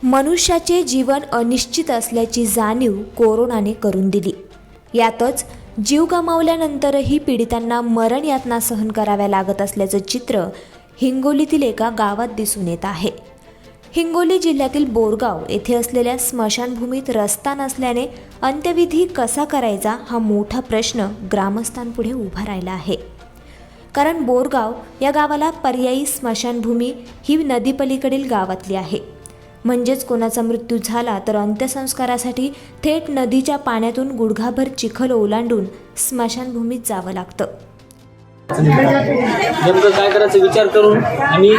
मनुष्याचे जीवन अनिश्चित असल्याची जाणीव कोरोनाने करून दिली। यातच जीव गमावल्यानंतरही पीडितांना मरण यातना सहन कराव्या लागत असल्याचं चित्र हिंगोलीतील एका गावात दिसून येत आहे। हिंगोली जिल्ह्यातील बोरगाव येथे असलेल्या स्मशानभूमीत रस्ता नसल्याने अंत्यविधी कसा करायचा हा मोठा प्रश्न ग्रामस्थांपुढे उभा राहिला आहे। कारण बोरगाव या गावाला पर्यायी स्मशानभूमी ही नदीपलीकडील गावातली आहे। म्हणजेच कोणाचा मृत्यू झाला तर अंत्यसंस्कारासाठी थेट नदीच्या पाण्यातून गुडघाभर चिखल ओलांडून स्मशानभूमीत जावं लागतं। नेमकं काय करायचा विचार करून आम्ही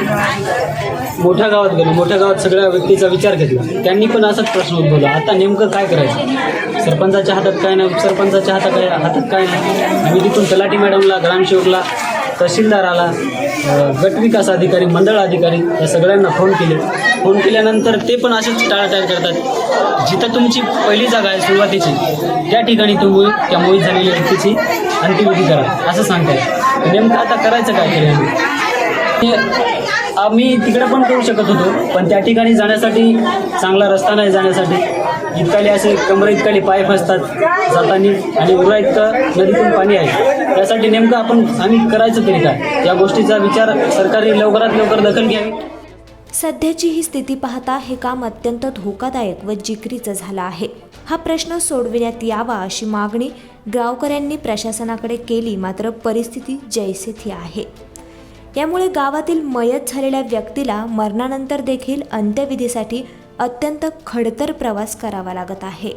मोठ्या गावात गेलो। मोठ्या गावात सगळ्या व्यक्तीचा विचार घेतला, त्यांनी पण असाच प्रश्न उद्भवला, आता नेमकं काय करायचं। सरपंचाच्या हातात काय नाही, उपसरपंचाच्या हातात काय नाही। आम्ही तिथून तलाठी मॅडमला, ग्रामसेवकला, तहसीलदाराला, गट विकास अधिकारी, मंडळ अधिकारी या सगळ्यांना फोन केल्यानंतर ते पण असेच टाळाटाळ करतात। जिथं तुमची पहिली जागा आहे सुरुवातीची त्या ठिकाणी तुम्ही त्या मोहित झालेल्या व्यक्तीची अंत्यविधी करा असं सांगतात। नेमकं आता करायचं काय केलं आम्ही तिकडे पण करू शकत होतो, पण त्या ठिकाणी जाण्यासाठी चांगला रस्ता नाही जाण्यासाठी। इतकाले असे कमरे इतकाले पाईप असतात जातानी आणि उरा इतकं नदीतून पाणी आहे। त्यासाठी नेमकं आम्ही करायचं तरी काय, या गोष्टीचा विचार सरकारने लवकरात लवकर दखल घ्यावी। सध्याची ही स्थिती पाहता हे काम अत्यंत धोकादायक व जिकिरीचं झालं आहे। हा प्रश्न सोडविण्यात यावा अशी मागणी गावकऱ्यांनी प्रशासनाकडे केली, मात्र परिस्थिती जैसे थी आहे। यामुळे गावातील मयत झालेल्या व्यक्तीला मरणानंतर देखील अंत्यविधीसाठी अत्यंत खडतर प्रवास करावा लागत आहे।